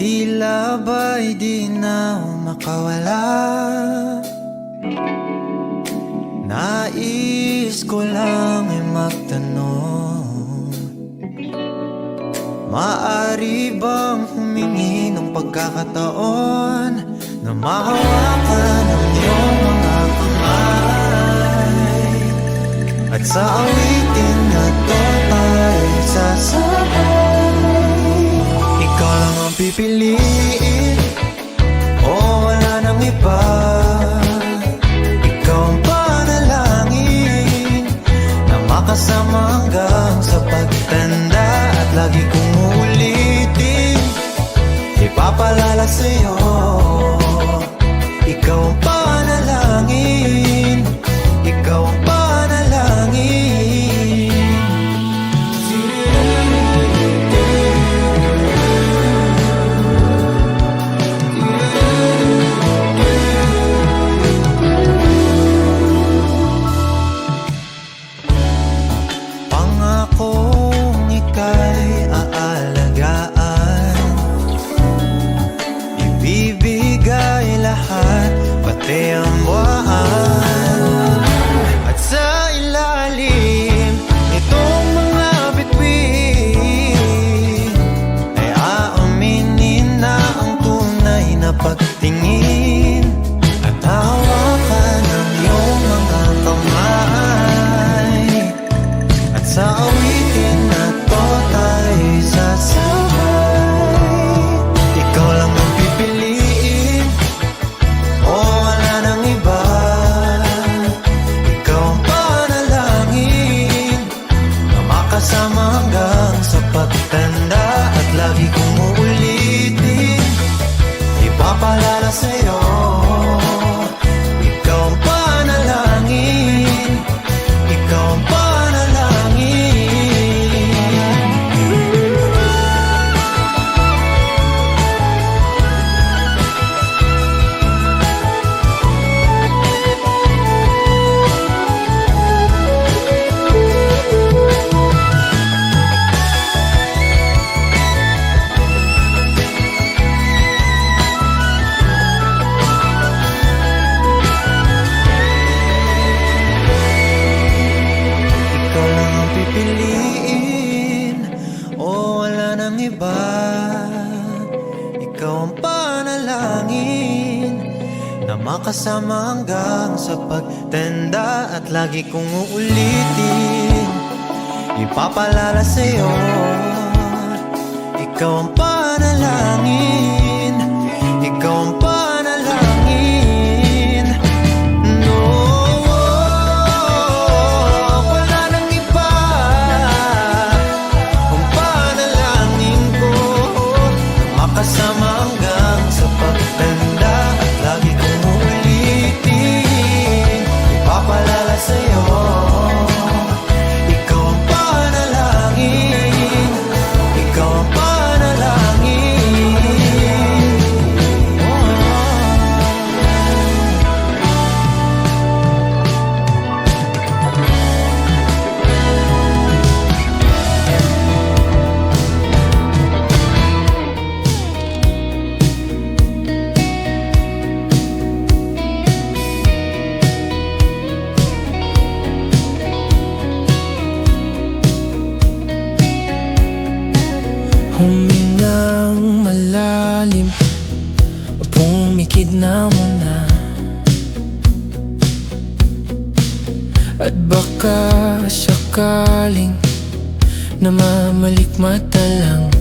Tila ba'y di na makawala. Nais ko lang ay magtanong, maaari bang humingi ng pagkakataon na mahawakan ang iyong mga kamay, at sa awitin na to tayo sasabay. Ikaw lang ang pipiliin, o wala nang iba. Ikaw ang panalangin na makasama hanggang sa pagtanda, at lagi kong uulitin, ipapalala sa'yo. Ikaw ang panalangin, ikaw ang panalangin. Pangakong ika'y aalagaan, ibibigay lahat, pati ang buwan. At sa ilalim itong mga bituin ay aaminin na ang tunay na pagtingin, at hawakan ang iyong mga kamay, at sa awitin na to tayo sasabay. Ikaw lang ang pipiliin, o wala nang iba. Ikaw ang panalangin na makasama hanggang sa pagtanda, at lagi kong uulitin, ipapalala sa'yo. Ikaw ang panalangin, ikaw ang panalangin. Ikaw lang ang pipiliin, o wala nang iba. Ikaw ang panalangin na makasama hanggang sa pagtanda, at lagi kong uulitin, ipapalala sa'yo. Ikaw ang panalangin, ikaw ang panalangin. No, wala nang iba. Ang panalangin ko, makasama hanggang sa pagtanda, at lagi kong uulitin, ipapalala sa'yo. Ikaw ang panalangin, ikaw ang panalangin. Humingang malalim, pumikit na muna, at baka sakaling namamalikmata lang.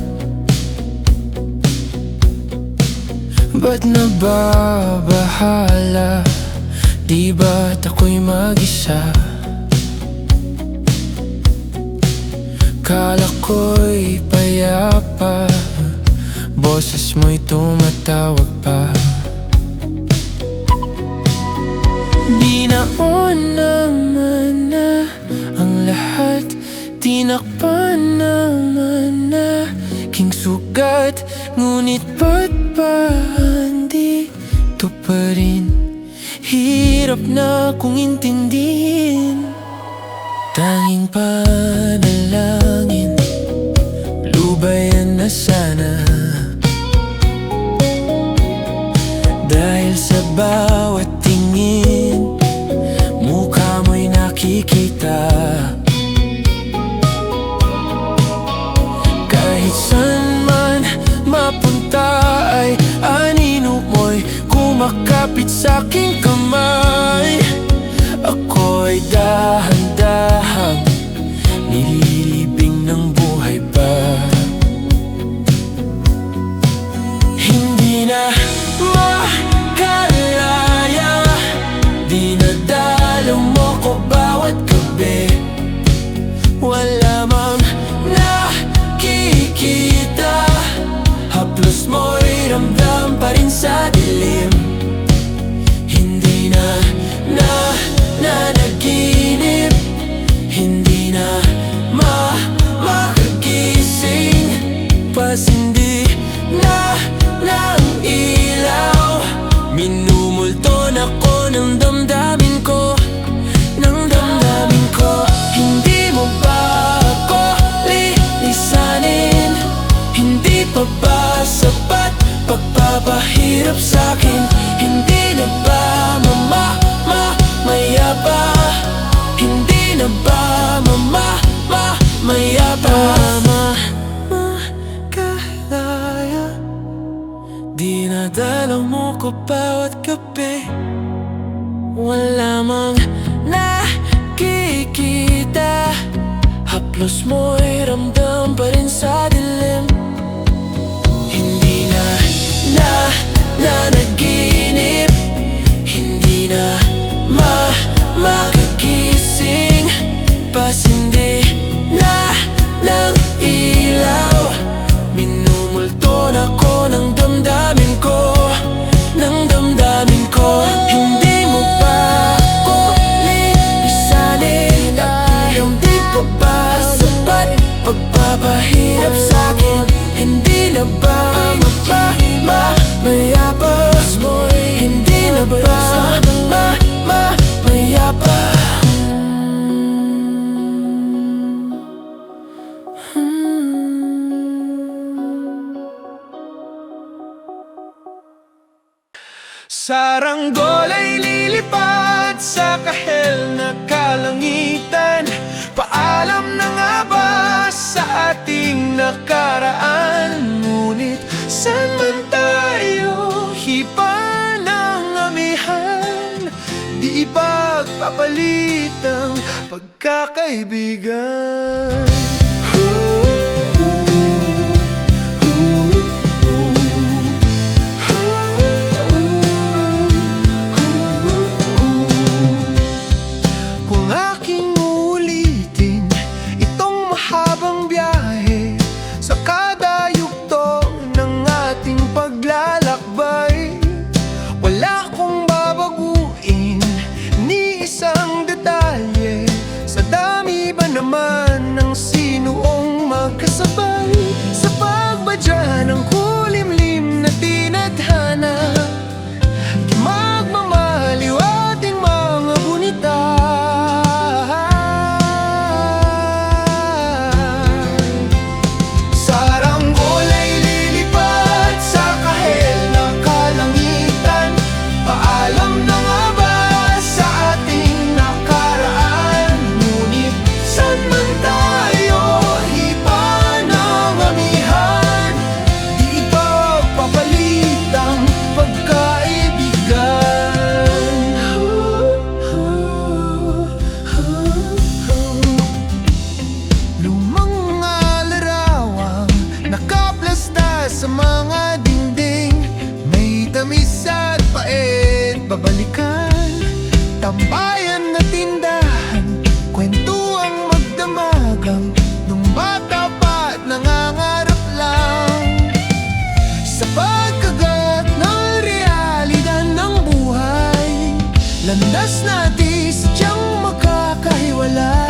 Ba't nababahala? Di ba't ako'y mag-isa? Kala ko'y payapa, boses mo'y tumatawag pa. Binaon naman na ang lahat, tinakpan naman na king sugat. Ngunit ba't ba andito pa rin? Hirap na kong intindihin. Tanging panalangin, lubayan na sana bawat tingin, mukha mo'y nakikita. Kahit saan man mapunta ay anino mo'y kumakapit sa'king kamay. Ako'y dahan-dahang nililibing ng buhay pa. Hindi na makalaya, dinadalaw mo ko bawat gabi. Wala mang nakikita, haplos mo'y ramdam pa rin sa dilim. Hindi na nanaginip, hindi na makagising, pasindi na ng ilaw. Minumulton ako ng damdamin ko, ng damdamin ko. Hindi mo ba ako lilisanin? Hindi pa ba sapat pagpapahirap sa'kin? Hindi na ba mamaya pa? Hindi na ba mamaya pa? Makalaya, dinadalaw mo ko bawat gabi. Wala mang nakikita, haplos mo'y ramdam pa rin sa dilim. Hindi na nanaginip, hindi na makagising, pasindi na ng ilaw. Minumulton ako ng damdamin ko, ng damdamin ko. Hindi mo ba ako lilisanin? At hindi pa ba sapat pagpapahirap sa'kin? Hindi na ba mamaya pa? Hindi na ba mamaya pa? Saranggol ay lilipad sa kahel na kalangitan. Paalam na nga ba sa ating nakaraan? Ngunit saan man tayo hipa ng amihan, di ipagpapalit ang pagkakaibigan. Naman ng sinuong magkasabay sa pagbadya ng kulimlim na tinadhana, di magmamaliw ating mga gunita. Saranggol ay lilipad sa kahel na kalangitan. Paalam na nga ba sa ating nakaraan? Ngunit saan man tayo hipa ng amihan, di ipagpapalit ang pagkaibigan. Lumang mga larawang nakaplasta sa mga dingding, may tamis at pait babalikan. Tambayan na tindahan, kwentuang magdamagang nung bata pa at nangangarap lang sa pagkagat ng realidad ng buhay. Landas natin sadyang makakahiwalay.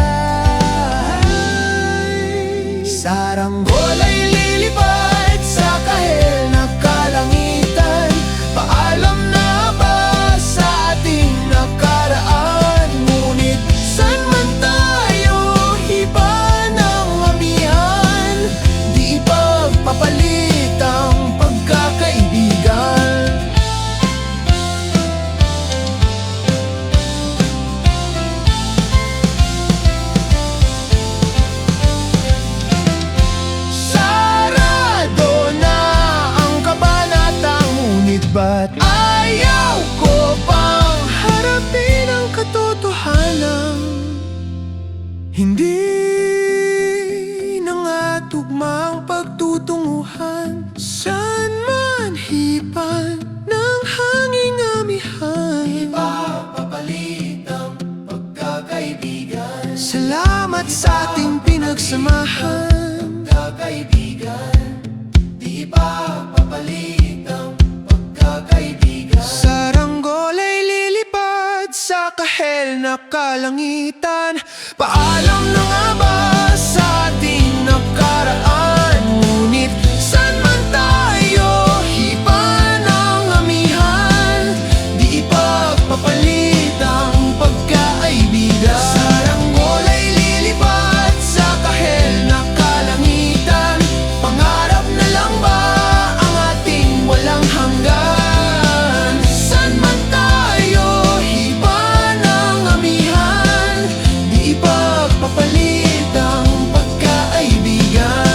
Saranggol ay lilipad sa kahel na kalangitan. Paalam na ba sa ating nakaraan? Ngunit saan man tayo hipa ng amihan, di ipagpapalit ang pagkakaibigan. samahan. Pagkakaibigan, di ba papalit ang pagkakaibigan? Saranggol ay lilipad sa kahel na kalangitan. Paalam na nga ba sa ating nakaraan? Ngunit saan man tayo, iba ng amihan. Di ipagpapalit ang pagkaibigan. Saranggol ay lilipad sa kahel na kalangitan. Pangarap na lang ba ang ating walang hanggan? Saan man tayo, iba ng amihan. Di ipagpapalit ang pagkaibigan.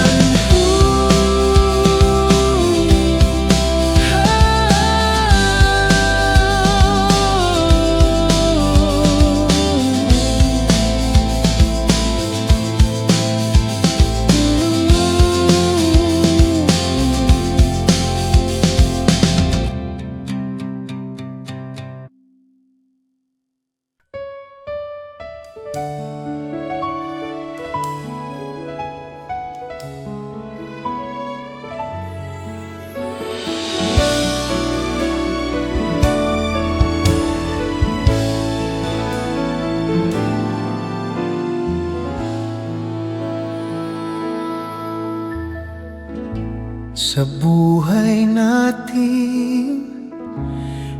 Sa buhay natin,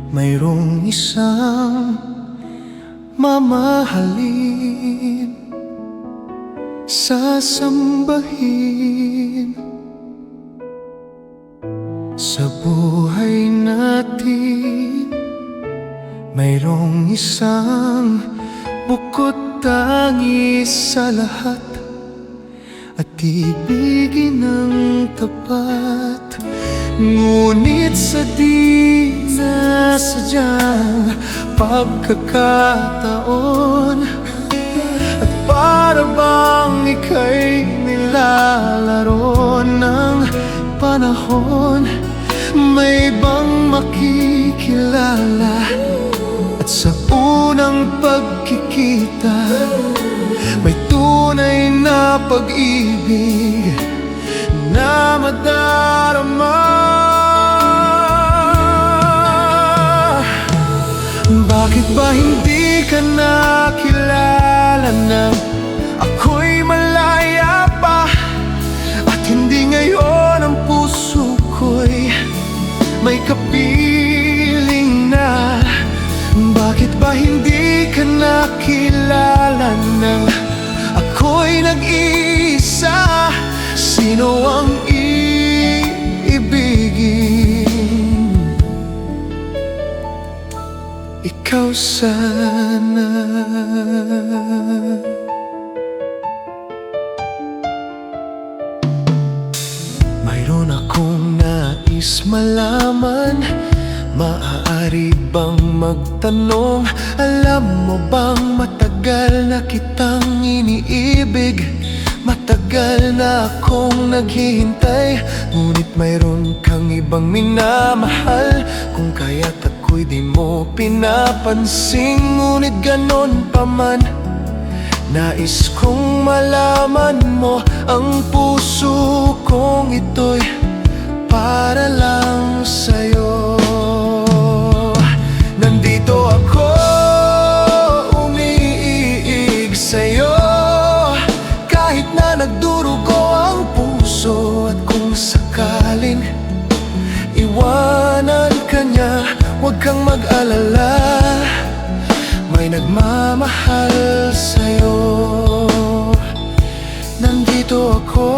mayroong isang mamahalin, sasambahin. Sa buhay natin, mayroong isang bukod tangis sa lahat, at ibigin ng tapat. Ngunit sa di nasadyang pagkakataon, at para bang ika'y nilalaro ng panahon, may bang makikilala? At sa unang pagkikita, may tunay na pag-ibig na madarama. Bakit ba hindi ka nakilala nang ako'y malaya pa? At hindi ngayon ang puso ko'y may kapiling na? Bakit ba hindi ka nakilala nang ako'y nag-iisa? Sino ang iibigin? Ikaw sana. Mayroon akong nais malaman. Maaari bang magtanong? Alam mo bang matagal na kitang iniibig? Matagal na akong naghihintay, ngunit mayroon kang ibang minamahal. Kung kaya't ako'y di mo pinapansin, ngunit ganon pa man, nais kong malaman mo ang puso kong ito'y para lang sa'yo. Nandito ako, umiiig sa'yo, kahit na nagdurugo ang puso. At kung sakaling iwanan ka niya, huwag kang mag-alala, may nagmamahal sa'yo. Nandito ako,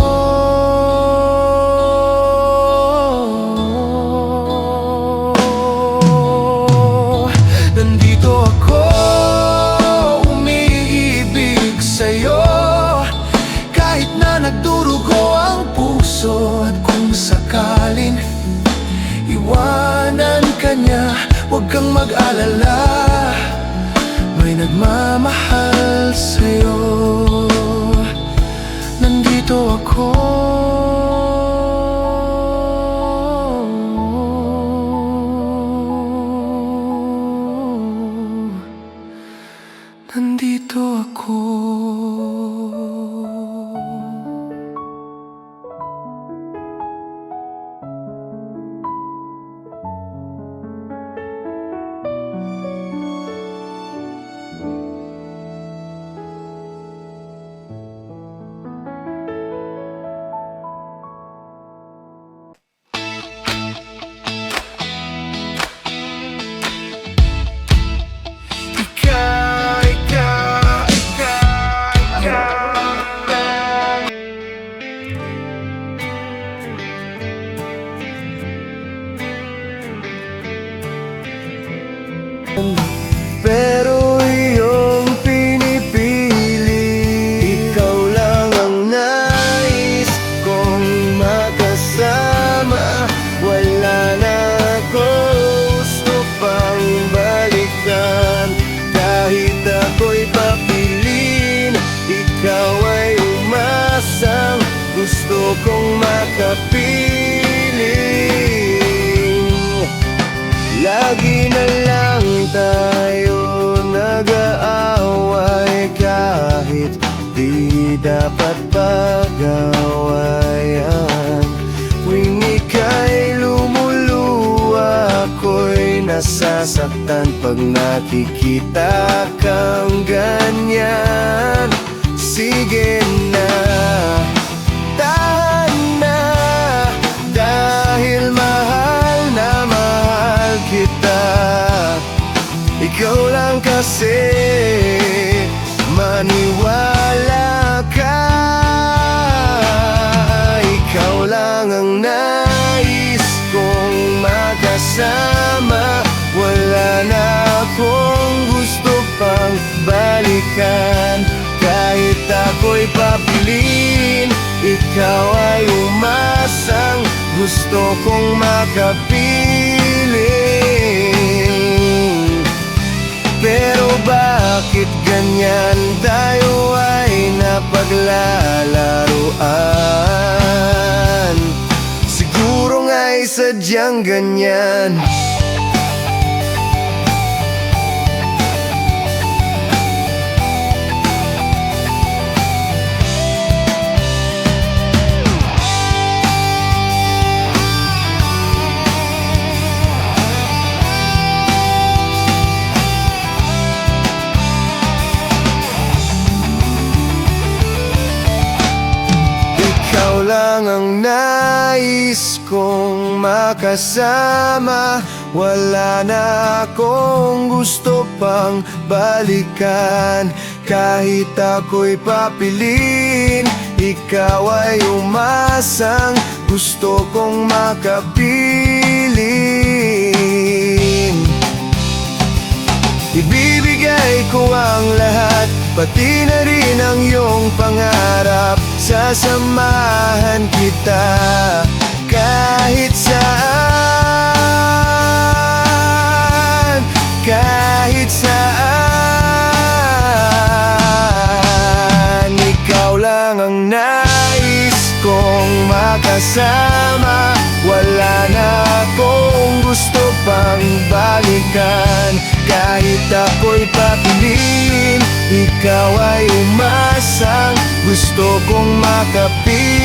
at kung sakaling iwanan ka niya, huwag kang mag-alala, may nagmamahal sa'yo. Nandito ako, nandito ako. nasasaktan pag nakikita kang ganyan. Sige na, tahan na, dahil mahal na mahal kita. Ikaw lang kasi, maniwala ka. Ikaw lang ang nais kong makasama. Wala na akong gusto pang balikan. Kahit ako'y papiliin, ikaw ay umasang gusto kong makapiling. Pero bakit ganyan tayo ay napaglalaruan? Siguro nga'y sadyang ganyan. Ikaw lang ang nais kong makasama. Wala na akong gusto pang balikan. Kahit ako'y papiliin, ikaw ay umasang gusto kong makapiling. Ibibigay ko ang lahat, pati na rin ang iyong pangarap. Sasamahan kita kahit saan, kahit saan. Ikaw lang ang nais kong makasama. Wala na akong gusto pang balikan. Kahit ako'y papiliin, ikaw ay umasang gusto kong makapiling.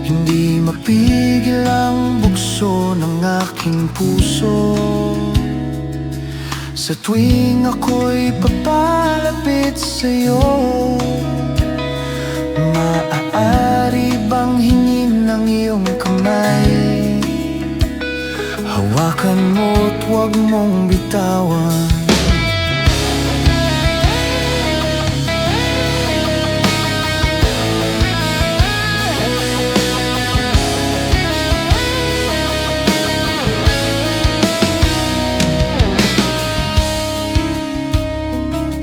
Hindi mapigil ang bugso ng aking puso sa tuwing ako'y papalapit sa'yo. Maaari bang hingin ng iyong kamay? Hawakan mo't huwag mong bitawan.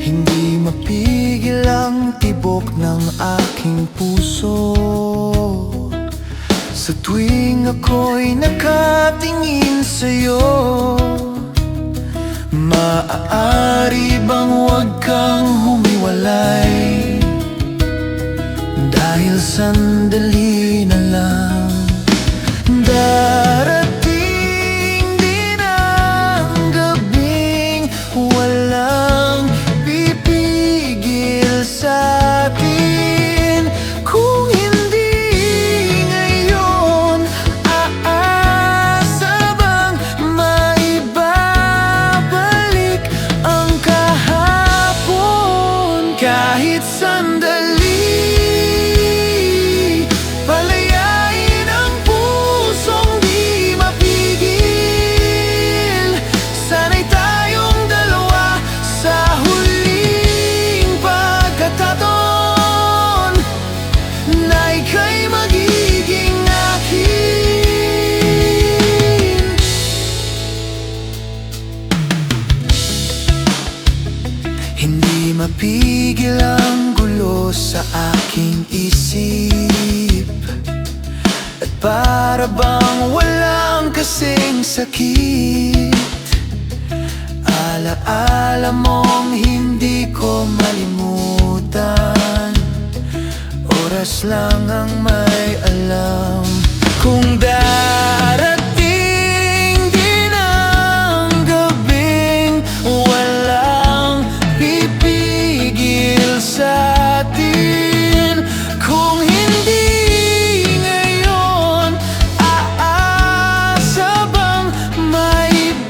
Hindi mapigil ang tibok ng aking puso sa tuwing ako'y nakatingin sa'yo. Maaari bang huwag kang humiwalay? Dahil sandali na lang darating din ang gabing walang pipigil sa'tin. Kung hindi ngayon, aasa bang maibabalik ang kahapon? Kahit sandali, mapigil ang gulo sa aking isip. At para bang walang kasing sakit, alaala mong hindi ko malimutan. Oras lang ang may alam kung darating din ang gabing walang pipigil sa atin. Kung hindi ngayon, aasa bang maibabalik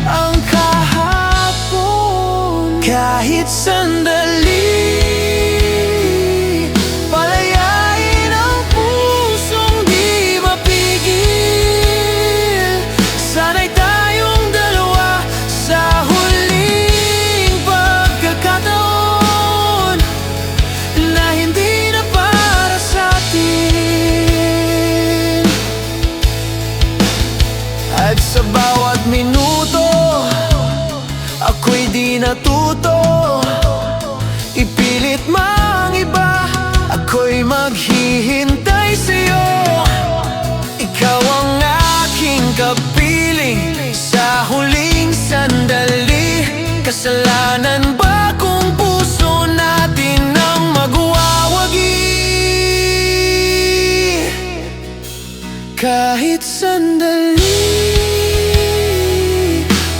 ang kahapon? Kahit sandali, at sa bawat minuto, ako'y di natuto. Ipilit mang iba, ako'y maghihintay sa'yo. Ikaw ang aking kapiling sa huling sandali. Kasalanan ba kung puso natin ang magwawagi? Kahit sandali,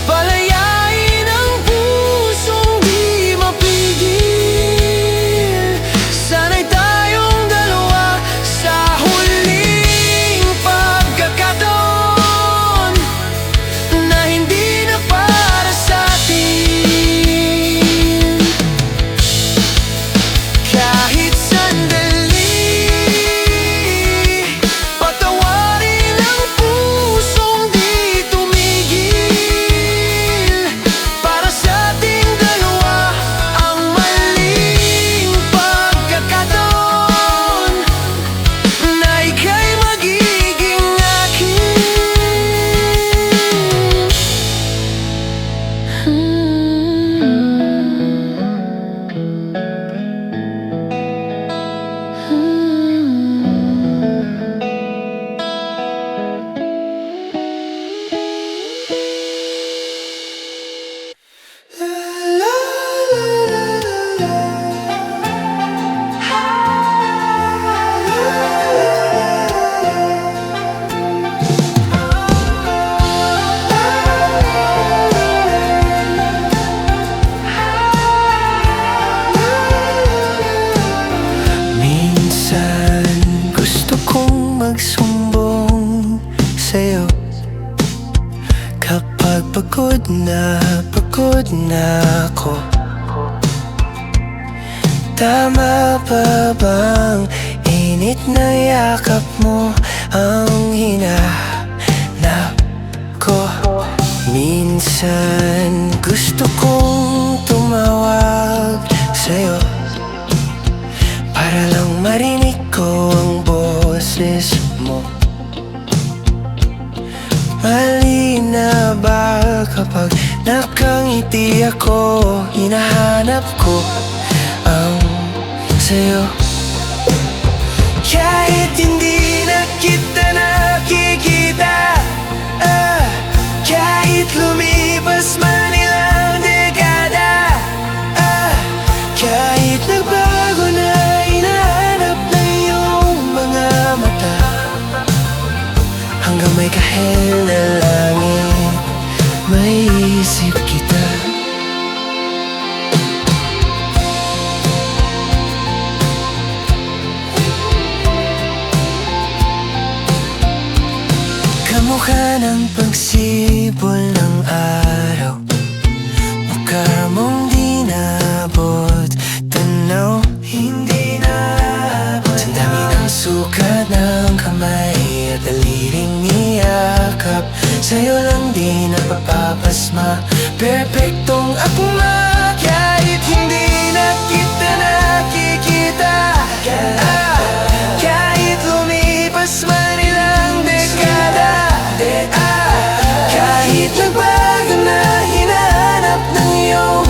palayain ang pusong di mapigil. Sana'y tayong dalawa sa huling pagkakataon na hindi na para sa atin. Kahit sandali, patawarin ang pusong di tumigil. Para sa ating dalawa ang maling pagkakataon na ika'y magiging minsan gusto kong magsumbong sa'yo kapag pagod na ako. Tama pa bang init na yakap mo ang hinanap ko? Minsan gusto kong tumawag sa'yo para lang marinig ko ang boses mo. Mali na ba kapag nakangiti ako? Hinahanap ko ang sa'yo. Kahit hindi na kita nakikita, kahit lumipas man ilang dekada, kahit nagbago na hinahanap na iyong mga mata, hanggang may kahel na langit, may isip kita. Kamukha ng pagsibol ng araw, mukha mong di naabot tanaw. Hindi naabot ang dami ng sukat ng kamay at daliring niyakap. Sa'yo lang di napapapasma, perpektong akma. Kahit hindi na kita nakikita, kahit lumipas man ilang dekada, kahit nagbago na hinahanap ng iyong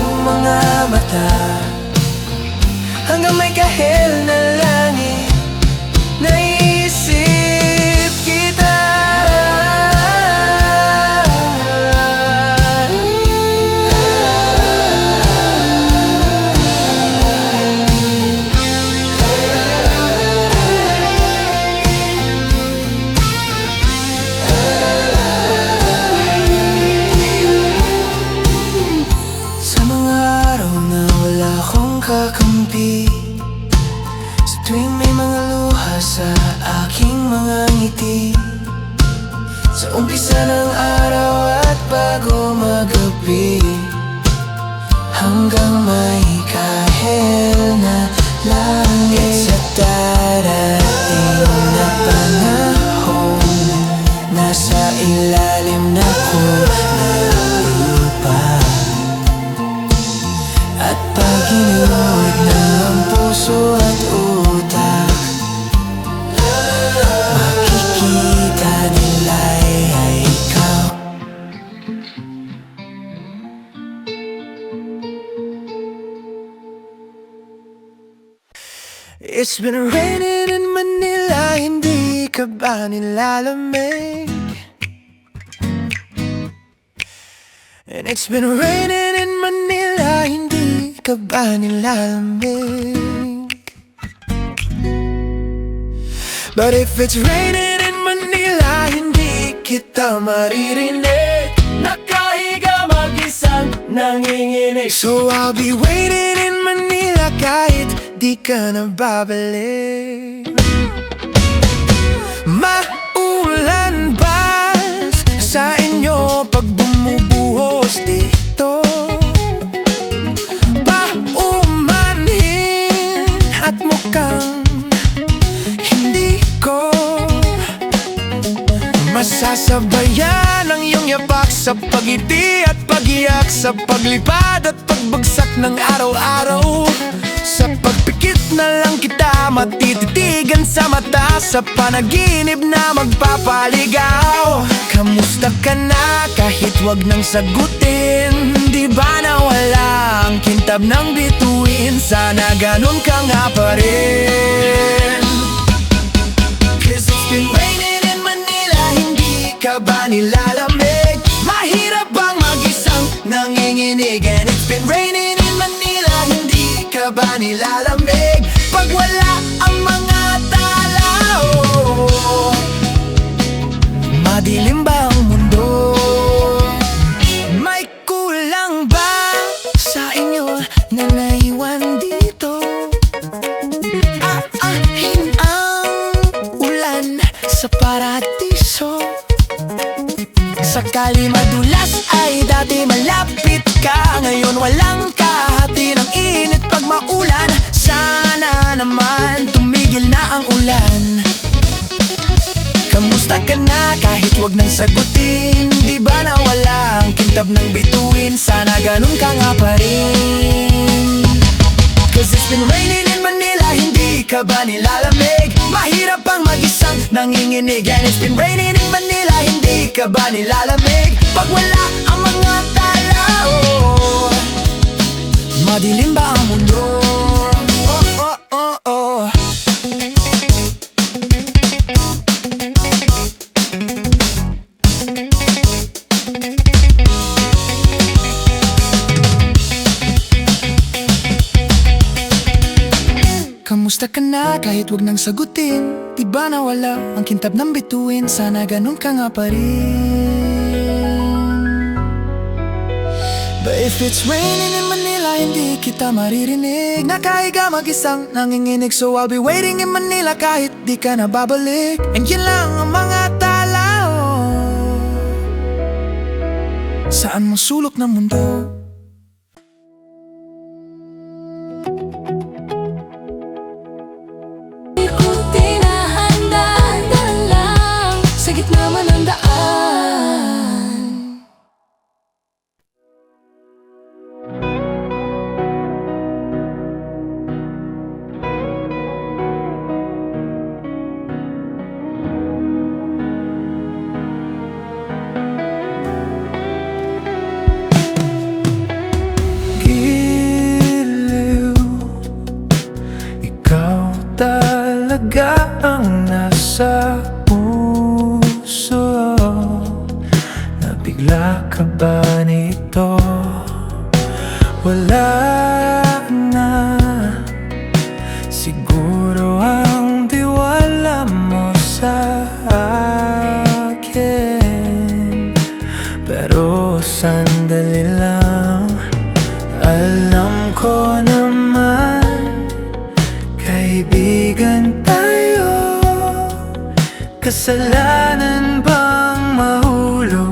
ng araw at bago magabi, hanggang may kahel na langit. Sa darating na panahon, nasa ilalim na ko ng lupa, at pag inuod ng puso at utak, makikita nila ay ikaw. It's been raining in Manila, hindi ka ba nilalamig? And it's been raining in Manila, hindi ka ba nilalamig? But if it's raining in Manila, hindi kita maririnig. Nakahiga mag-isang nanginginig. So I'll be waiting in Manila kahit di ka na babalik. Maulan ba sa inyo pag bumubuhos dito? Paumanhin at mukhang hindi ko masasabayan ang iyong yapak sa pag-ibig at pag-iyak, sa paglipad at pagbagsak ng araw-araw. Sa pagpikit na lang kita matititigan sa mata, sa panaginip na magpapaligaw. Kamusta ka na kahit wag nang sagutin? Di ba na walang kintab ng bituin? Sana ganun ka nga pa rin. 'Cause it's been raining in Manila, hindi ka ba nilalamig? Mahirap bang mag-isang nanginginig? And it's been raining in Manila, hindi ka ba nilalamig? Pag wala ang mga tao, madilim ba ang mundo? May kulang ba sa inyo na naiwan dito? Aahin ang ulan sa paradiso. Sakali madulas ay dati malapit ka, ngayon walang kahati ng init pag maulan. Sana naman tumigil na ang ulan. Kamusta ka na kahit wag nang sagutin? Di ba na walang kintab ng bituin? Sana ganun ka nga pa rin. 'Cause it's been raining in Manila, hindi ka ba nilalamig? Mahirap pang mag-isang nanginginig. And it's been raining in Manila, hindi ka ba nilalamig? Pag wala ang mga tao, madilim ba ang mundo? Oh, oh, oh, oh. Kamusta ka na kahit wag nang sagutin? Di ba na wala ang kintab ng bituin? Sana ganun ka nga pa rin. But if it's raining in Manila, hindi kita maririnig. Nakahiga mag-isang nanginginig. So I'll be waiting in Manila kahit di ka na babalik. And yun lang ang mga tao. Saan mo sulok ng mundo? Sa gitna man ang daan, giliw, ikaw talaga ang nasa puso. Nabigla ka ba nito? Wala na siguro ang tiwala mo sa akin. Pero sandali lang, alam ko naman kaibigan tayo. Kasalanan bang mahulog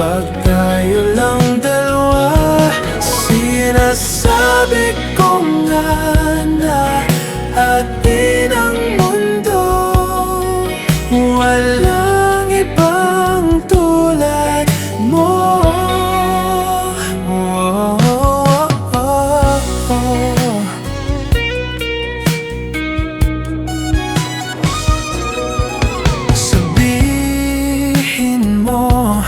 Pag tayo lang dalawa, sinasabi ko nga na atin ang mundo. Walang ibang tulad mo. Sabihin mo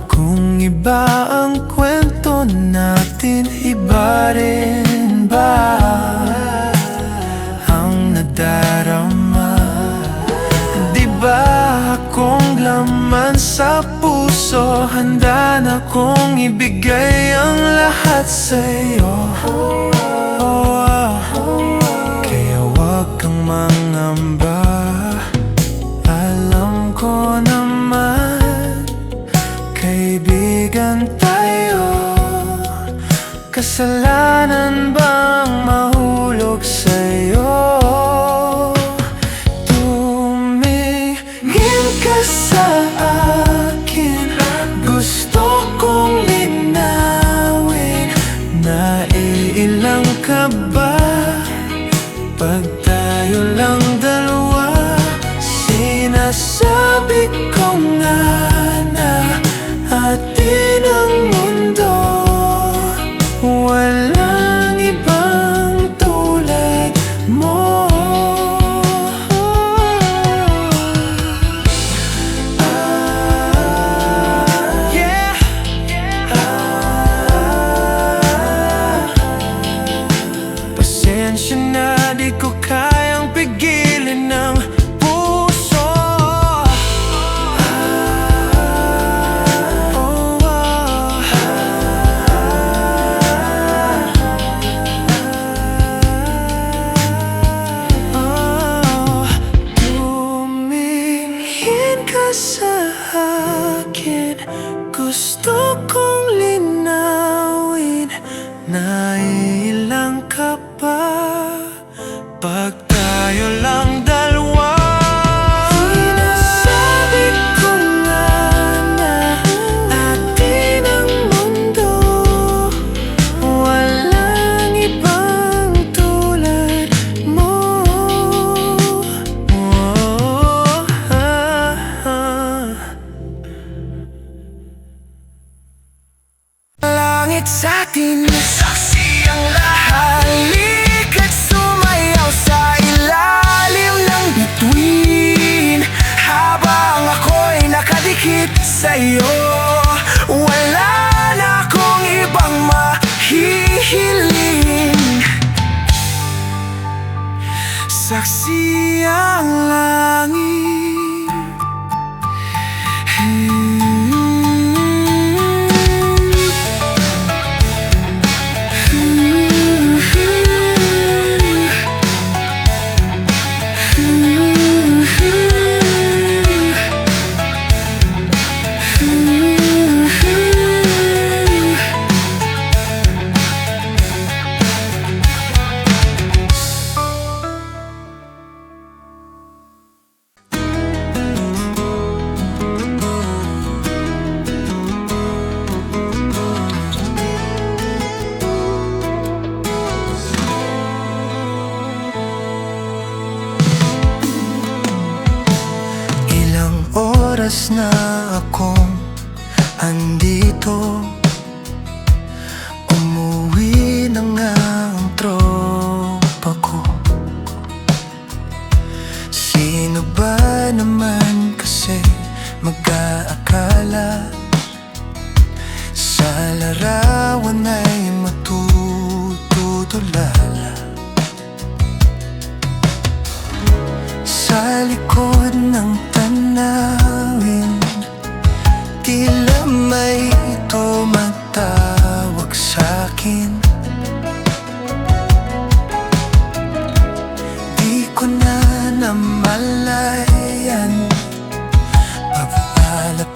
kung iba ang kwento natin, iba rin ba ang nadarama? Di ba akong laman sa puso, handa na kong ibigay ang lahat sa'yo. Kaya wag kang mangamba, alam ko naman kaibigan tayo. Kasalanan bang mahulog sa'yo? Tumingin ka sa akin, gusto kong linawin. Naiilang ka ba? Pag tayo lang dalawa, sinasabi ko nga na atin ang mundo. Walang ibang tulad mo. Yeah. Pasensya na, di ko kayang pigilin ng puso. Tumingin ka sa akin, gusto kong linawin. Naiilang ka ba? Pag tayo lang dalawa, sinasabi ko nga na atin ang mundo. Walang ibang tulad mo. Langit sa'tin, saksi ang lahat. Halika't sumayaw sa ilalim ng bituin, habang ako'y nakadikit sa'yo. Wala na akong ibang mahihiling. Saksi ang langit. Oras na akong andito, umuwi na nga ang tropa ko. Sino ba naman kasi mag-aakala sa larawan ay matutulala? Sa likod ng tanawin, tila may tumatawag sa'kin. Di ko na namalayan, pagpalapit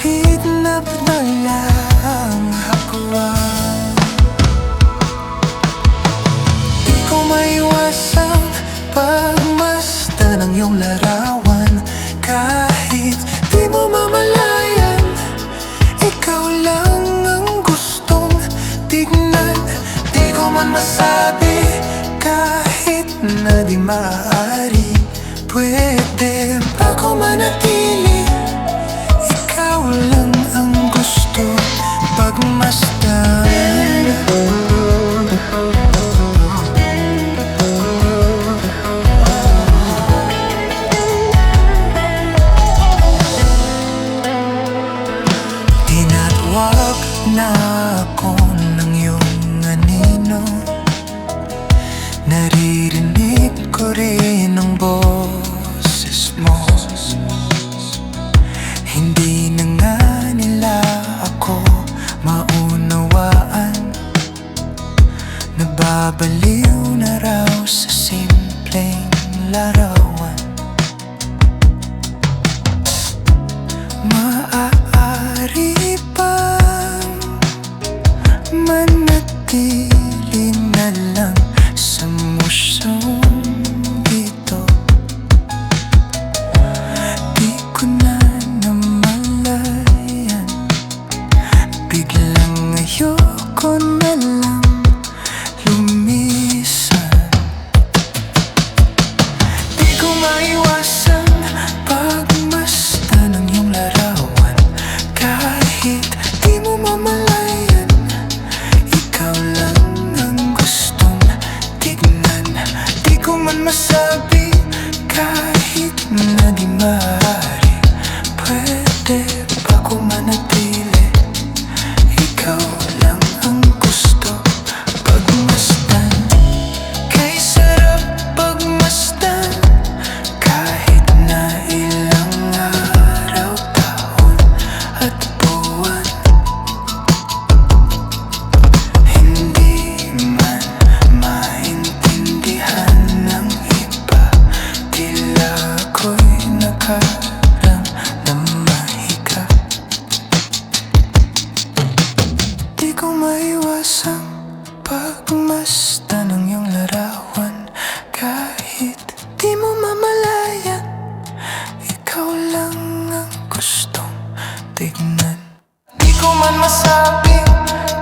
masabi kahit na di maaari. Pwede ba ko manatili? Ikaw lang ang gusto pagmasdan. Tinatawag na ako ng iyong anino. Naririnig ko rin ang boses mo. Hindi na nga nila ako maunawaan. Nababaliw na raw sa simpleng larawan. Maaari bang manatili na lang sa musyong ito? Di ko na namalayan, biglang ayoko na lang lumisan. Di ko maiwasan pagmasdan ng iyong larawan. Kahit di mo mamalayan, ikaw lang ang gustong tignan. Di ko man masabi kahit na di maaari. Pwede ba ko manatili? Ikaw lang ang gusto pagmasdan. Kay sarap pagmasdan kahit na ilang araw, taon at buwan. Hindi man maintindihan ng iba, tila ako'y nakaram ng mahiga. Di ko maiwasang pagmasdan ng iyong larawan. Kahit di mo mamalayan, ikaw lang ang gustong tignan. Di ko man masabi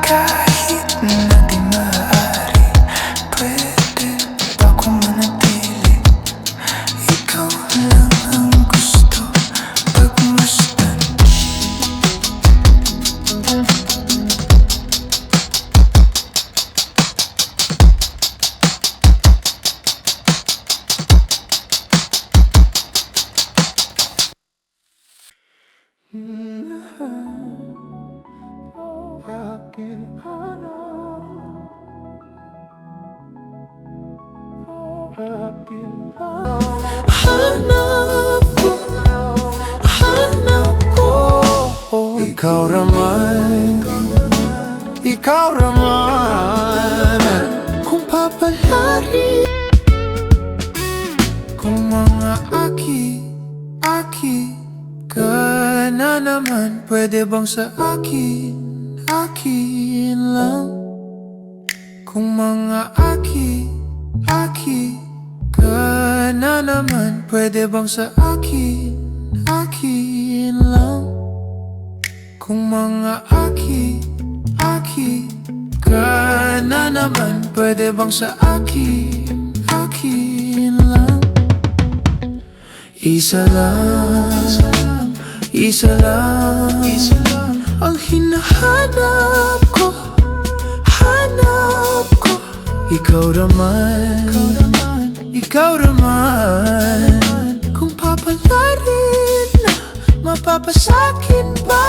kahit na di maaari. Pwede ba ko manatili? Ikaw lang ang gusto pagmasdan. Hanap ko ikaw raman, ikaw raman. Kung papalari, kung mga aki ka na naman. Pwede bang sa akin lang? Kung mga aki ka na naman. Pwede bang sa akin lang? Kung mga aki ka na naman. Pwede bang sa akin lang? Isa lang ang hinahanap ko. Ikaw raman. Kung papalarin na, mapapasakin ba?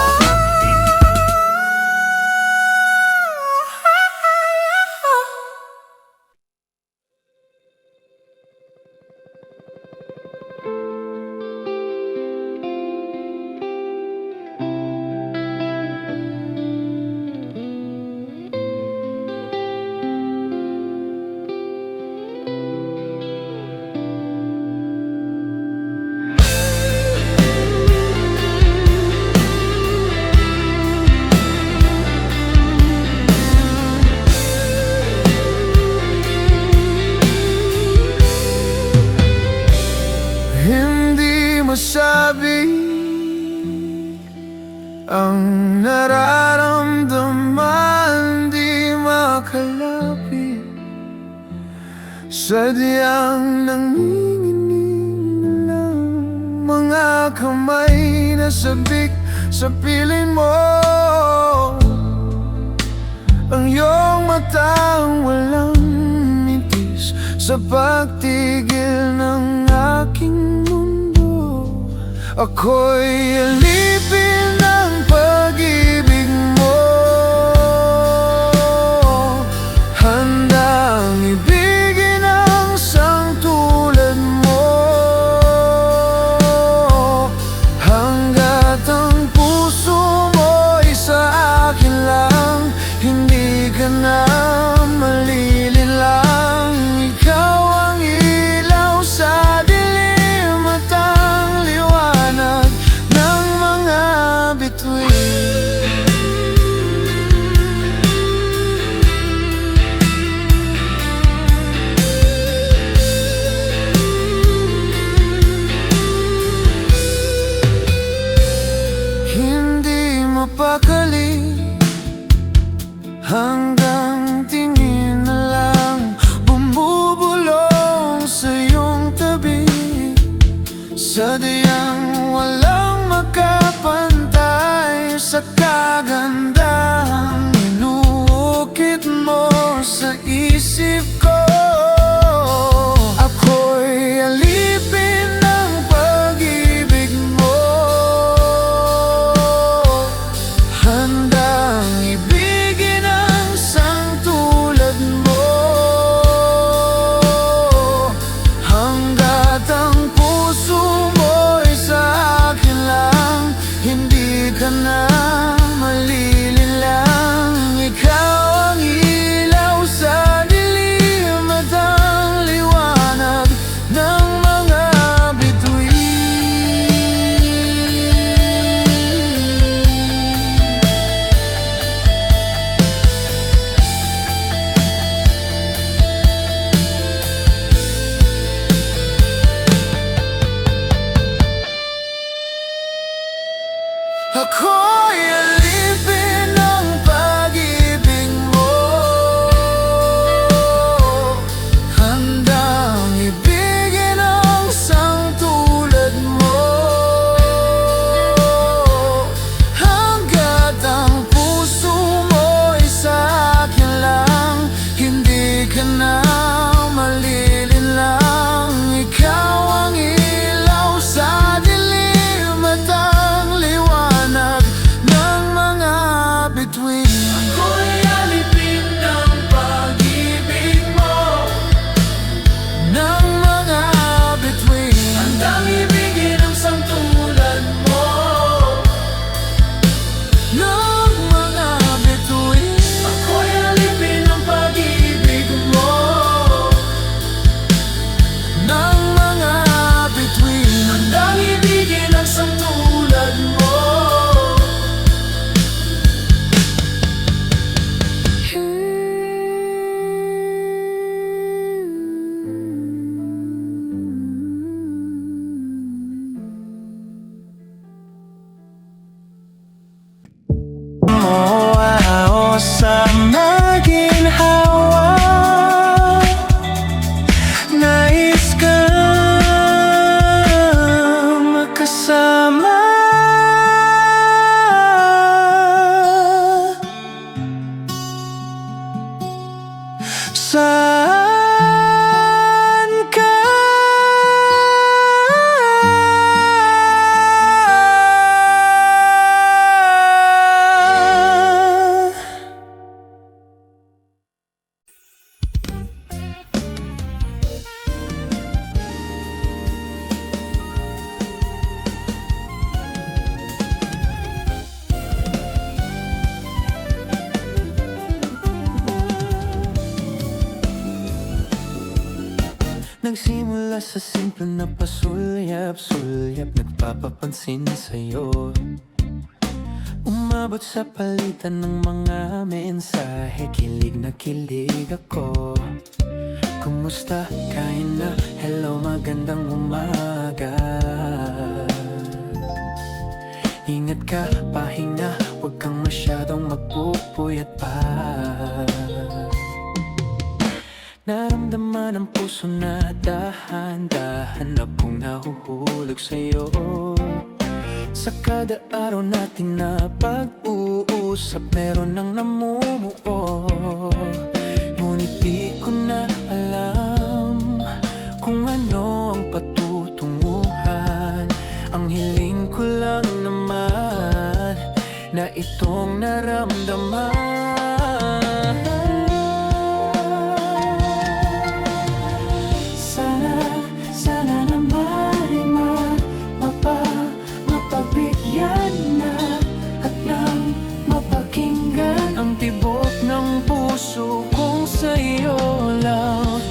masabi ang nararamdaman, di makalapit. Sadyang nanginginig ng mga kamay na sabik sa piling mo. Ang iyong matang walang mitis sa pagtigil ng aking mundo. Ako'y alipin ng pag-ibig mo, handang ibigin ang isang tulad mo, hanggat ang puso mo'y sa akin lang, hindi ka na malilinlang. Ikaw ang ilaw sa dilim at ang liwanag ng mga bituin. Hindi mapakali hanggang tingin na lang bumubulong sa iyong tabi. Sadyang walang makapantay sa kagandahang inuukit mo sa isip ko. Ako'y alipin ng pag-ibig mo, handang ibigin ang isang tulad mo, hanggat ang puso mo'y sa akin lang, hindi ka na malilinlang. Ikaw ang ilaw sa dilim at ang liwanag ng mga bituin. Ako'y alipin ng pag-ibig mo, handang ibigin ang isang tulad mo, hanggat ang puso mo'y sa akin lang, hindi ka na malilinlang. Ikaw ang ilaw sa dilim at ang liwanag ng mga bituin. Ako'y alipin ng pag-ibig mo, ng mga bituin, handang ibigin ang isang tulad mo, ng mga bituin. Ako'y alipin ng pag-ibig mo, ng mga bituin, handang ibigin ang isang tulad mo. Mo sa maginhawa, nais ka makasama. Saan ka? Nagsimula sa simple na pasulyap-sulyap, nagpapapansin sa'yo. Umabot sa palitan ng mga mensahe, kilig na kilig ako. Kumusta? Kain na? Hello, magandang umaga. Ingat ka, pahinga, huwag kang masyadong magpupuyat pa. Naramdaman ang puso kada araw natin na pag-uusap, meron nang namumuo. Ngunit di ko na alam kung ano ang patutunguhan. Ang hiling ko lang naman na itong naramdaman. Sana naman mapagbigyan na at nang mapakinggan ang tibok ng puso kong sa'yo lang.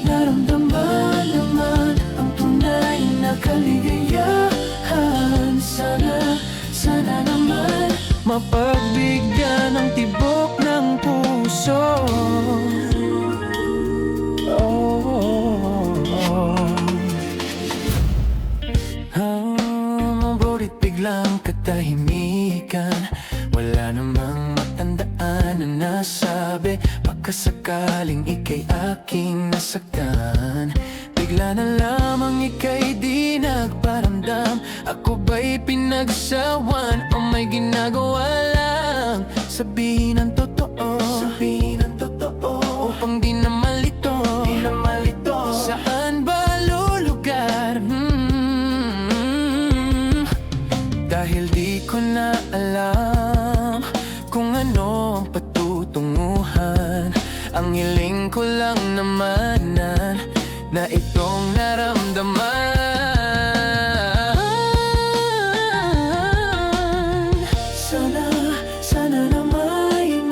Naramdaman naman ang tunay na kaligayahan. Sana naman mapagbigyan ang tibok ng puso. Mabutit biglang katahimikan, wala namang matandaan na nasabi. Pagkasakaling ika'y aking nasaktan, bigla na lamang ika'y di nagparamdam. Ako ba'y pinagsawan o may ginagawa lang? Sabihin ang totoo, upang di na malito. Saan ba lulugar? Dahil di ko na alam kung ano ang patutunguhan. Ang hiling ko lang naman na itong naramdaman. Sana na may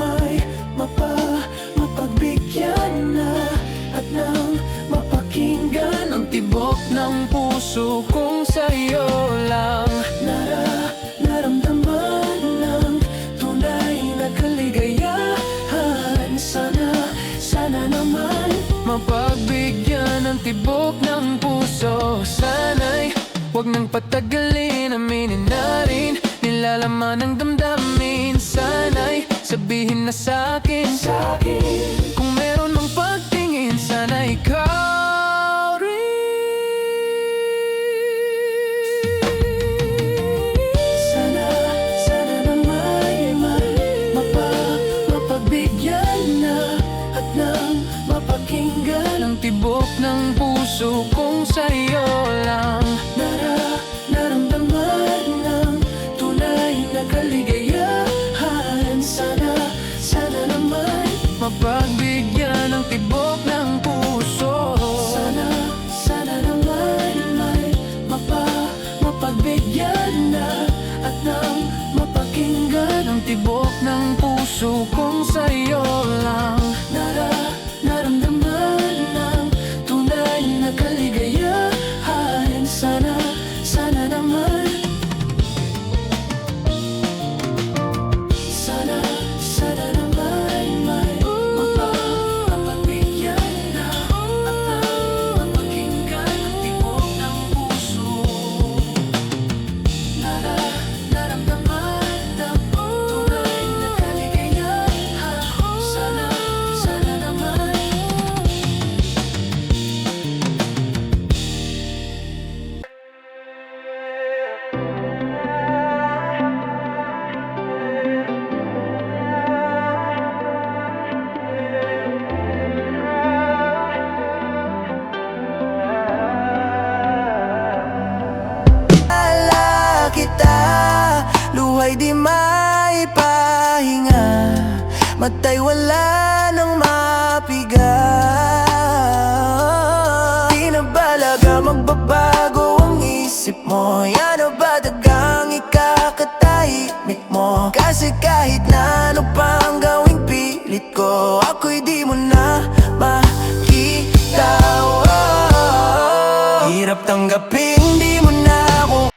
mapagbigyan na at nang mapakinggan ang tibok ng puso kong sa'yo lang. Naramdaman ng tunay na kaligayahan. Sana naman mapagbigyan ng tibok ng puso. Sana'y huwag nang patagalin, aminin na rin nilalaman ng damdamin. Sana'y sabihin na sa'kin kung meron mang pagtingin. Sana ikaw rin. Sana na may mapagbigyan na at nang mapakinggan ang tibok ng puso kong sa'yo lang. Naramdaman ng tunay na kaligayahan. Sana naman mapagbigyan ng tibok ng puso. Sana naman mapagbigyan na at nang mapakinggan ang tibok ng puso kong sa'yo lang. Naramdaman ng tunay na kaligayahan. Sana naman Sana naman mapagbigyan na at nang mapakinggan ang tibok ng puso. Naramdaman ng tunay na kaligayahan. Sana naman. Kita, luhay di maipahinga, matay wala nang mapiga. Di na balaga magbabago ang isip mo. Yan ba dagang ikakatahimik mo? Kasi kahit na ano pang gawing pilit ko, ako'y di mo na makita. Hirap tanggapin, di mo na ako.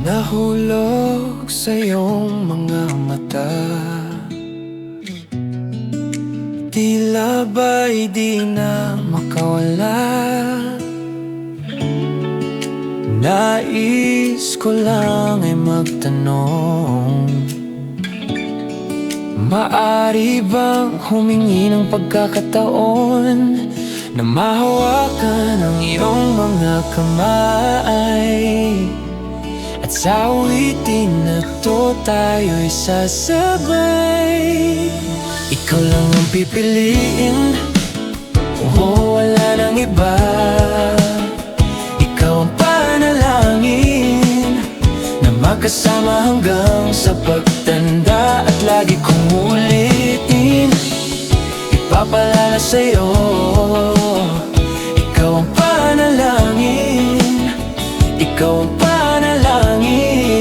Nahulog sa iyong mga mata, Tila ba'y di na makawala? Nais ko lang ay magtanong, maari bang humingi ng pagkakataon na mahawakan ang iyong mga kamay? At sa awitin na to tayo'y sasabay. Ikaw lang ang pipiliin, oh wala nang iba. Ikaw ang panalangin na magkasama hanggang sa pagtanda. At lagi kong ulitin, ipapalala sa'yo. Ikaw ang panalangin, ikaw ang panalangin.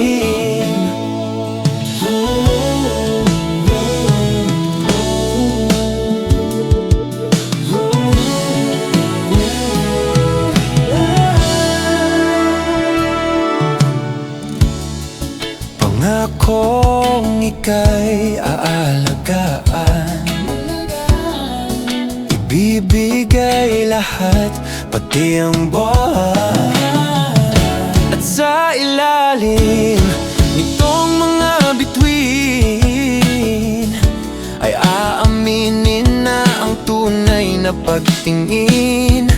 Pangakong ika'y aalagaan, ibibigay lahat, pati ang buhay. At sa ilalim nitong mga bituin ay aaminin na ang tunay na pagtingin.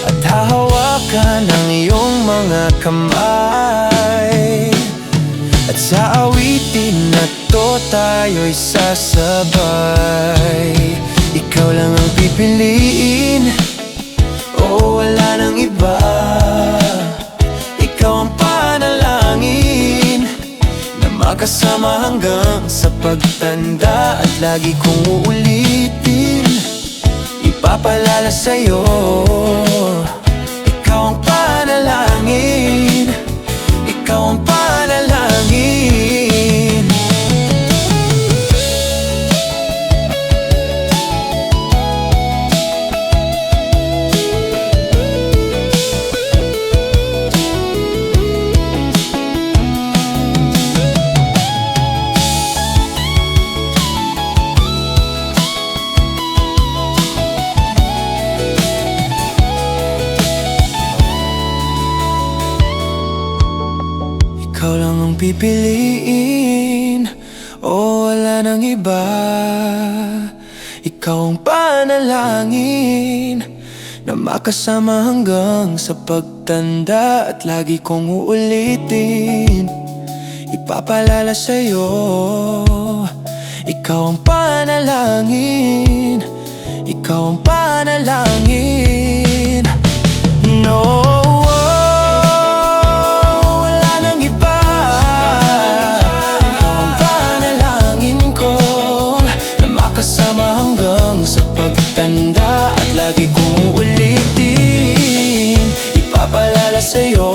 At hahawakan ang iyong mga kamay. At sa awitin na to tayo'y sasabay. Ikaw lang ang pipiliin, oh wala nang iba. Ikaw ang panalangin na makasama hanggang sa pagtanda. At lagi kong uulitin, ipapalala sa'yo. Ikaw ang panalangin, ikaw ang panalangin. Ikaw lang ang pipiliin, oh wala nang iba. Ikaw ang panalangin na makasama hanggang sa pagtanda. At lagi kong uulitin, ipapalala sa'yo. Ikaw ang panalangin, ikaw ang panalangin. No, at lagi kong uulitin, ipapalala sa'yo.